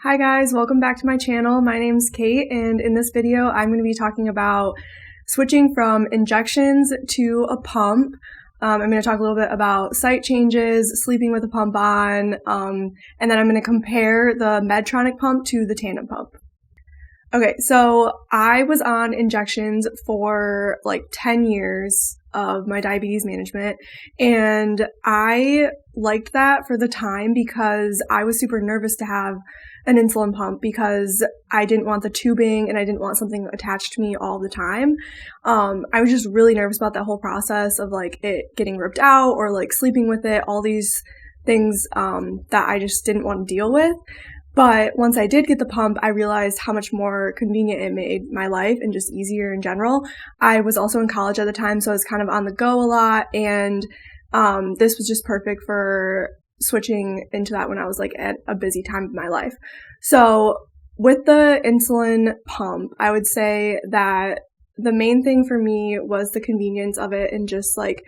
Hi guys, welcome back to my channel. My name's Kate, and in this video I'm going to be talking about switching from injections to a pump. I'm going to talk a little bit about site changes, sleeping with a pump on, and then I'm going to compare the Medtronic pump to the Tandem pump. Okay, so I was on injections for like 10 years of my diabetes management, and I liked that for the time because I was super nervous to have an insulin pump because I didn't want the tubing and I didn't want something attached to me all the time. I was just really nervous about that whole process of like it getting ripped out or like sleeping with it, all these things that I just didn't want to deal with. But once I did get the pump, I realized how much more convenient it made my life and just easier in general. I was also in college at the time, so I was kind of on the go a lot, and this was just perfect for switching into that when I was like at a busy time of my life. So with the insulin pump, I would say that the main thing for me was the convenience of it and just like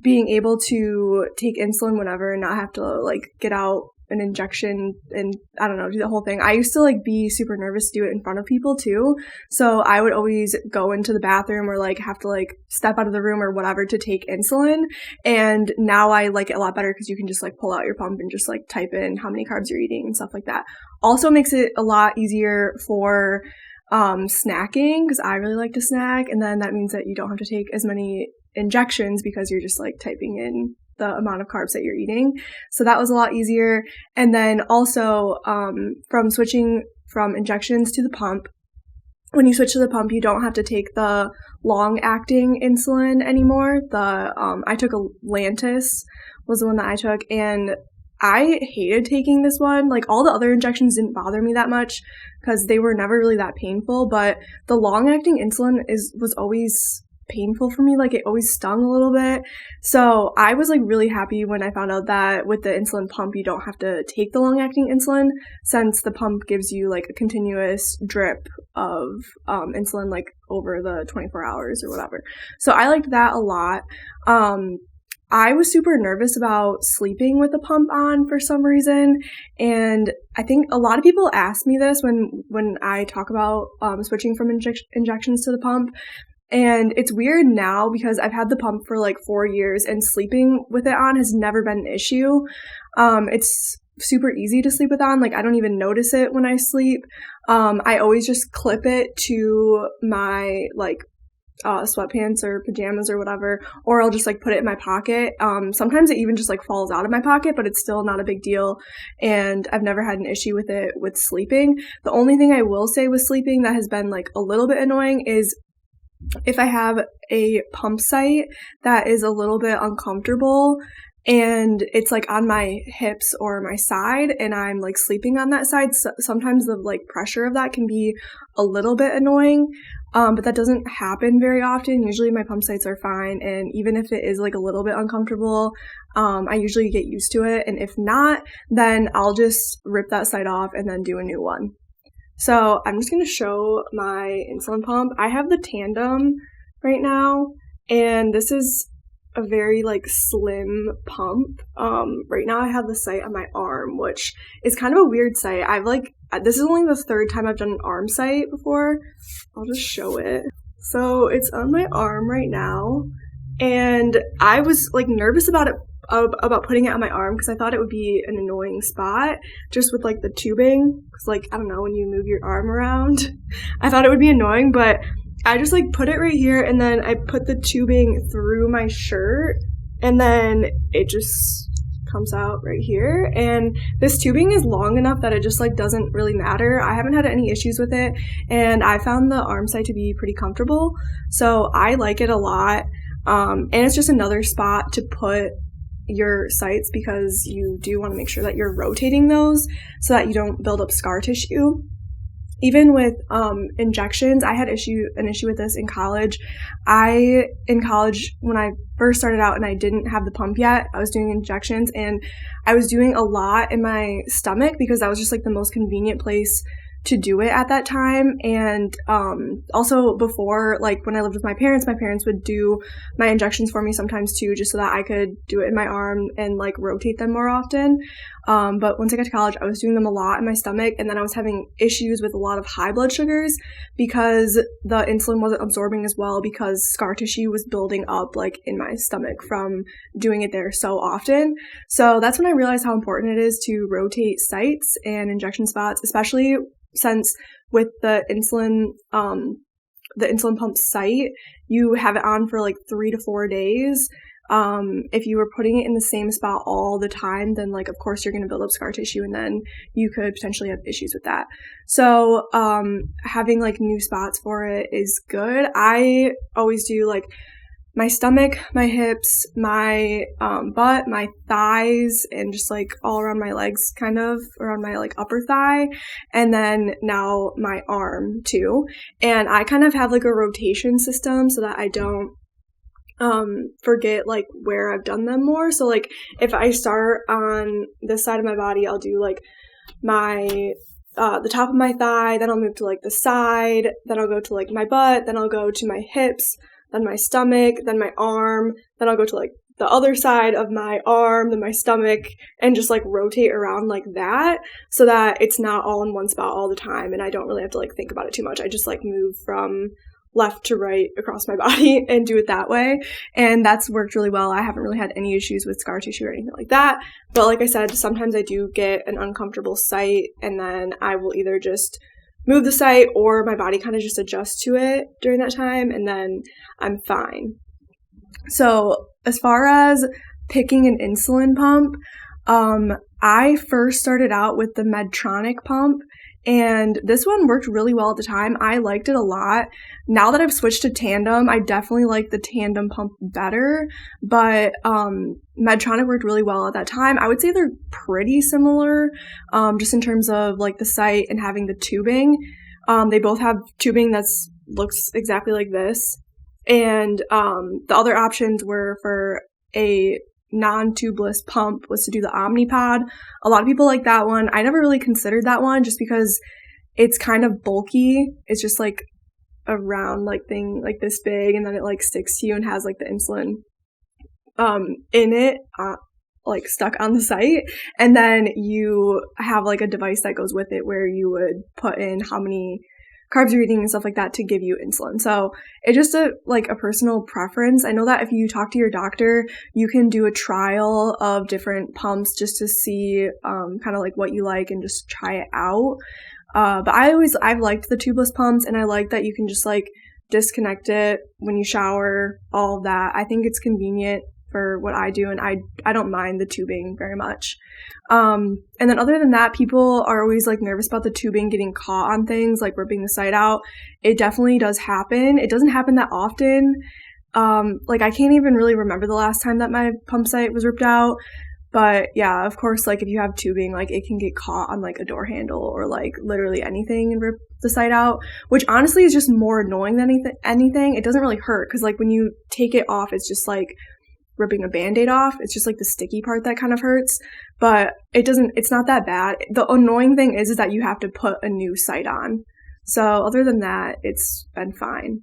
being able to take insulin whenever and not have to like get out an injection and I don't know, do the whole thing. I used to like be super nervous to do it in front of people too. So I would always go into the bathroom or like have to like step out of the room or whatever to take insulin. And now I like it a lot better because you can just like pull out your pump and just like type in how many carbs you're eating and stuff like that. Also makes it a lot easier for snacking because I really like to snack, and then that means that you don't have to take as many injections because you're just like typing in the amount of carbs that you're eating. So that was a lot easier. And then also from switching from injections to the pump, when you switch to the pump, you don't have to take the long-acting insulin anymore. I took a Lantus was the one that I took, and I hated taking this one. Like all the other injections didn't bother me that much because they were never really that painful, but the long-acting insulin was always painful for me. Like it always stung a little bit. So I was like really happy when I found out that with the insulin pump you don't have to take the long-acting insulin, since the pump gives you like a continuous drip of insulin like over the 24 hours or whatever. So I liked that a lot. I was super nervous about sleeping with the pump on for some reason, and I think a lot of people ask me this when I talk about switching from injections to the pump. And it's weird now because I've had the pump for like 4 years and sleeping with it on has never been an issue. It's super easy to sleep with on. Like I don't even notice it when I sleep. I always just clip it to my like sweatpants or pajamas or whatever, or I'll just like put it in my pocket. Sometimes it even just like falls out of my pocket, but it's still not a big deal, and I've never had an issue with it with sleeping. The only thing I will say with sleeping that has been like a little bit annoying is if I have a pump site that is a little bit uncomfortable and it's like on my hips or my side and I'm like sleeping on that side, so sometimes the like pressure of that can be a little bit annoying, but that doesn't happen very often. Usually my pump sites are fine, and even if it is like a little bit uncomfortable, I usually get used to it, and if not, then I'll just rip that site off and then do a new one. So I'm just going to show my insulin pump. I have the Tandem right now, and this is a very like slim pump. Right now I have the site on my arm, which is kind of a weird site. This is only the third time I've done an arm site before. I'll just show it. So it's on my arm right now, and I was like nervous about putting it on my arm because I thought it would be an annoying spot just with like the tubing, because like I don't know, when you move your arm around I thought it would be annoying, but I just like put it right here, and then I put the tubing through my shirt, and then it just comes out right here, and this tubing is long enough that it just like doesn't really matter. I haven't had any issues with it, and I found the arm site to be pretty comfortable, so I like it a lot. And it's just another spot to put your sites because you do want to make sure that you're rotating those so that you don't build up scar tissue. Even with injections, I had an issue with this in college. In college, when I first started out and I didn't have the pump yet, I was doing injections, and I was doing a lot in my stomach because that was just like the most convenient place to do it at that time. And also before, like when I lived with my parents would do my injections for me sometimes too, just so that I could do it in my arm and like rotate them more often. But once I got to college, I was doing them a lot in my stomach, and then I was having issues with a lot of high blood sugars because the insulin wasn't absorbing as well because scar tissue was building up like in my stomach from doing it there so often. So that's when I realized how important it is to rotate sites and injection spots, especially since with the insulin pump site, you have it on for like 3 to 4 days. If you were putting it in the same spot all the time, then like, of course, you're going to build up scar tissue, and then you could potentially have issues with that. So, having like new spots for it is good. I always do like my stomach, my hips, my butt, my thighs, and just like all around my legs, kind of around my like upper thigh, and then now my arm too. And I kind of have like a rotation system so that I don't forget like where I've done them more. So like if I start on this side of my body, I'll do like my the top of my thigh, then I'll move to like the side, then I'll go to like my butt, then I'll go to my hips, then my stomach, then my arm, then I'll go to like the other side of my arm, then my stomach, and just like rotate around like that so that it's not all in one spot all the time, and I don't really have to like think about it too much. I just like move from left to right across my body and do it that way, and that's worked really well. I haven't really had any issues with scar tissue or anything like that, but like I said, sometimes I do get an uncomfortable site, and then I will either just move the site or my body kind of just adjusts to it during that time, and then I'm fine. So as far as picking an insulin pump, I first started out with the Medtronic pump, and this one worked really well at the time. I liked it a lot. Now that I've switched to Tandem, I definitely like the Tandem pump better, but Medtronic worked really well at that time. I would say they're pretty similar, just in terms of like the site and having the tubing. They both have tubing that's looks exactly like this, and the other options were for a non-tubeless pump was to do the Omnipod. A lot of people like that one. I never really considered that one just because it's kind of bulky. It's just like a round like thing like this big, and then it like sticks to you and has like the insulin in it like stuck on the site, and then you have like a device that goes with it where you would put in how many carbs you're eating and stuff like that to give you insulin. So it's just a personal preference. I know that if you talk to your doctor, you can do a trial of different pumps just to see kind of like what you like and just try it out. But I've liked the tubeless pumps, and I like that you can just like disconnect it when you shower, all of that. I think it's convenient for what I do, and I don't mind the tubing very much. And then other than that, people are always like nervous about the tubing getting caught on things, like ripping the site out. It definitely does happen. It doesn't happen that often. Like I can't even really remember the last time that my pump site was ripped out. But yeah, of course, like if you have tubing, like it can get caught on like a door handle or like literally anything and rip the site out, which honestly is just more annoying than anything. It doesn't really hurt because like when you take it off, it's just like ripping a Band-Aid off. It's just like the sticky part that kind of hurts, but it's not that bad. The annoying thing is that you have to put a new site on. So other than that, it's been fine.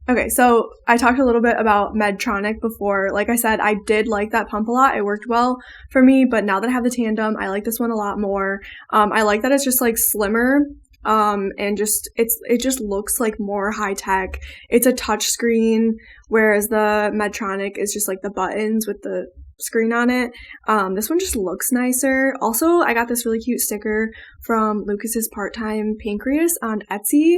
Okay, so I talked a little bit about Medtronic before. Like I said, I did like that pump a lot. It worked well for me, but now that I have the Tandem, I like this one a lot more. I like that it's just like slimmer. And just it just looks like more high tech. It's a touch screen, whereas the Medtronic is just like the buttons with the screen on it. This one just looks nicer. Also, I got this really cute sticker from Lucas's Part-Time Pancreas on Etsy.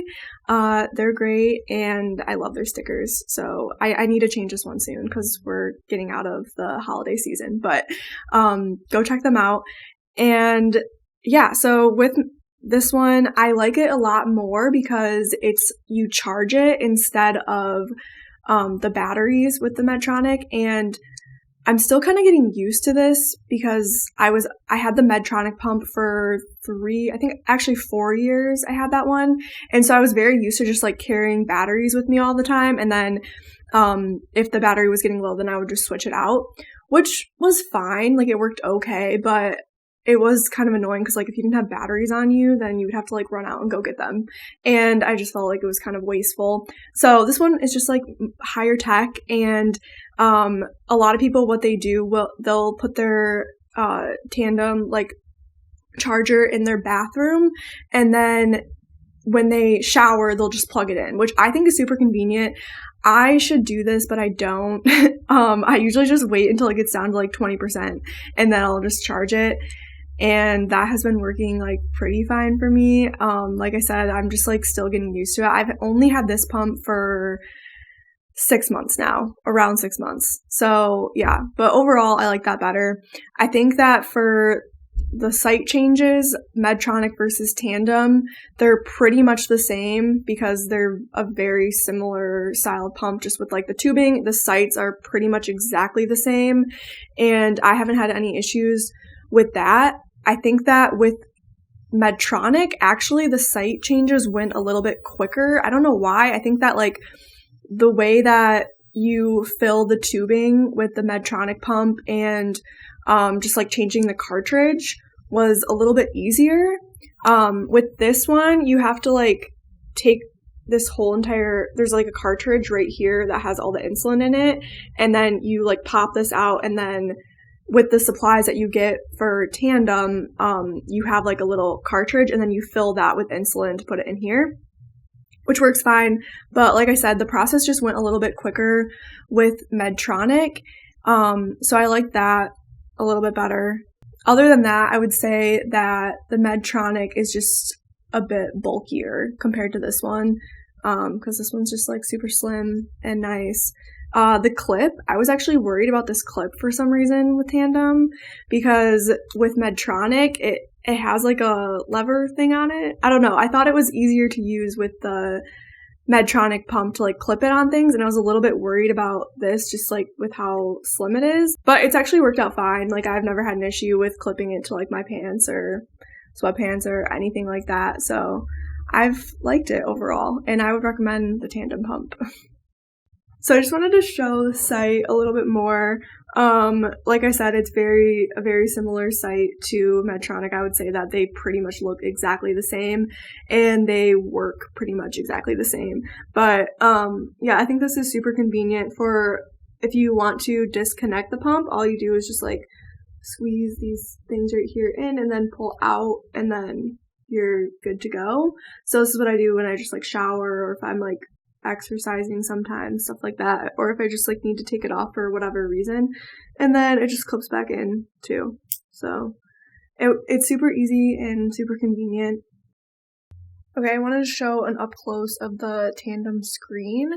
They're great, and I love their stickers. So I need to change this one soon because we're getting out of the holiday season. But go check them out. And yeah, so with this one, I like it a lot more because you charge it instead of the batteries with the Medtronic, and I'm still kind of getting used to this because I had the Medtronic pump for 4 years. I had that one, and so I was very used to just like carrying batteries with me all the time, and then if the battery was getting low, then I would just switch it out, which was fine. Like it worked okay, but it was kind of annoying because like if you didn't have batteries on you, then you would have to like run out and go get them. And I just felt like it was kind of wasteful. So this one is just like higher tech, and a lot of people, what they do, they'll put their Tandem like charger in their bathroom, and then when they shower, they'll just plug it in, which I think is super convenient. I should do this, but I don't. I usually just wait until it gets down to like 20%, and then I'll just charge it. And that has been working like pretty fine for me. Like I said, I'm just like still getting used to it. I've only had this pump for 6 months now, around 6 months. So yeah, but overall I like that better. I think that for the site changes, Medtronic versus Tandem, they're pretty much the same because they're a very similar style pump, just with like the tubing. The sites are pretty much exactly the same, and I haven't had any issues with that. I think that with Medtronic, actually the site changes went a little bit quicker. I don't know why. I think that like the way that you fill the tubing with the Medtronic pump and just like changing the cartridge was a little bit easier. With this one, you have to like take this whole entire, there's like a cartridge right here that has all the insulin in it, and then you like pop this out, and then with the supplies that you get for Tandem, you have like a little cartridge, and then you fill that with insulin to put it in here, which works fine. But like I said, the process just went a little bit quicker with Medtronic. So I like that a little bit better. Other than that, I would say that the Medtronic is just a bit bulkier compared to this one, because this one's just like super slim and nice. The clip, I was actually worried about this clip for some reason with Tandem, because with Medtronic, it has like a lever thing on it. I don't know. I thought it was easier to use with the Medtronic pump to like clip it on things, and I was a little bit worried about this just like with how slim it is, but it's actually worked out fine. Like I've never had an issue with clipping it to like my pants or sweatpants or anything like that, so I've liked it overall, and I would recommend the Tandem pump. So I just wanted to show the site a little bit more. Like I said, it's a very similar site to Medtronic. I would say that they pretty much look exactly the same, and they work pretty much exactly the same. But yeah, I think this is super convenient for if you want to disconnect the pump. All you do is just like squeeze these things right here in, and then pull out, and then you're good to go. So this is what I do when I just like shower, or if I'm like exercising sometimes, stuff like that, or if I just like need to take it off for whatever reason, and then it just clips back in too. So it's super easy and super convenient. Okay, I wanted to show an up close of the Tandem Screen.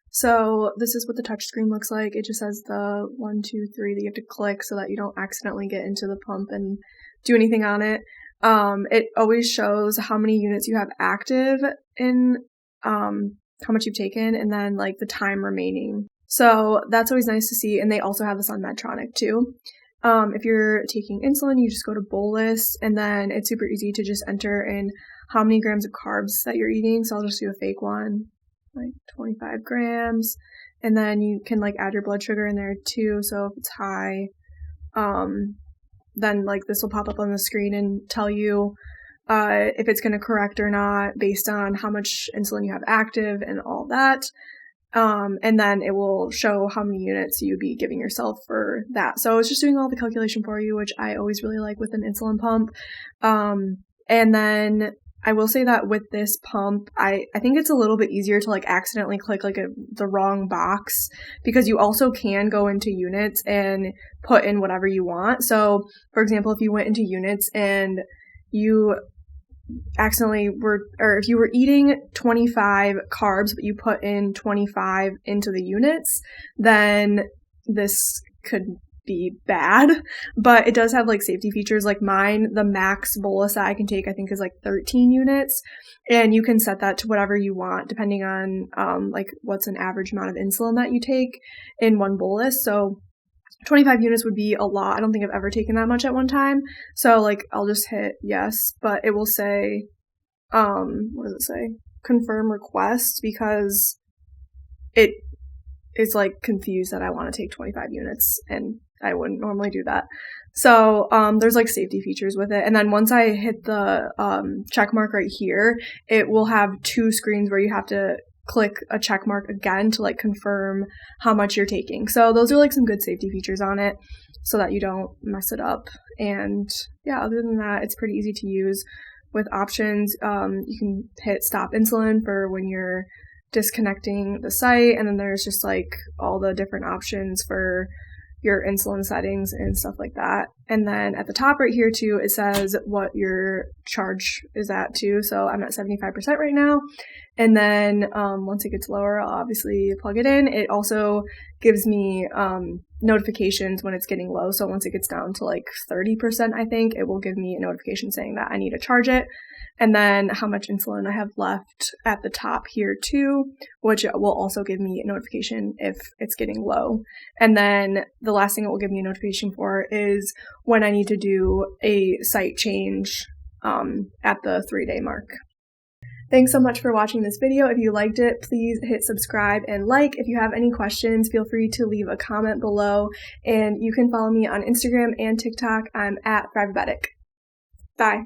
So this is what the touch screen looks like. It just has the 1, 2, 3 that you have to click so that you don't accidentally get into the pump and do anything on it. It always shows how many units you have active in how much you've taken, and then like the time remaining. So that's always nice to see, and they also have this on Medtronic too. If you're taking insulin, you just go to bolus, and then it's super easy to just enter in how many grams of carbs that you're eating. So I'll just do a fake one, like 25 grams, and then you can like add your blood sugar in there too. So if it's high, then like this will pop up on the screen and tell you if it's going to correct or not based on how much insulin you have active and all that. And then it will show how many units you'd be giving yourself for that. So it's just doing all the calculation for you, which I always really like with an insulin pump. And then I will say that with this pump, I think it's a little bit easier to like accidentally click like the wrong box, because you also can go into units and put in whatever you want. So for example, if you went into units and you accidentally if you were eating 25 carbs, but you put in 25 into the units, then this could be bad. But it does have like safety features. Like mine, the max bolus that I can take, I think, is like 13 units, and you can set that to whatever you want depending on like what's an average amount of insulin that you take in one bolus. So 25 units would be a lot. I don't think I've ever taken that much at one time. So like I'll just hit yes, but it will say, what does it say? Confirm request, because it is like confused that I want to take 25 units and I wouldn't normally do that. So there's like safety features with it. And then once I hit the check mark right here, it will have 2 screens where you have to click a check mark again to like confirm how much you're taking. So those are like some good safety features on it. so that you don't mess it up. And yeah, other than that, it's pretty easy to use. With options, you can hit stop insulin for when you're disconnecting the site, and then there's just like all the different options for your insulin settings and stuff like that. And then at the top right here too, it says what your charge is at too. So I'm at 75% right now. And then once it gets lower, I'll obviously plug it in. It also gives me notifications when it's getting low. So once it gets down to like 30%, I think, it will give me a notification saying that I need to charge it. And then how much insulin I have left at the top here too, which will also give me a notification if it's getting low. And then the last thing it will give me a notification for is when I need to do a site change at the 3-day mark. Thanks so much for watching this video. If you liked it, please hit subscribe and like. If you have any questions, feel free to leave a comment below. And you can follow me on Instagram and TikTok. I'm at diabetic. Bye.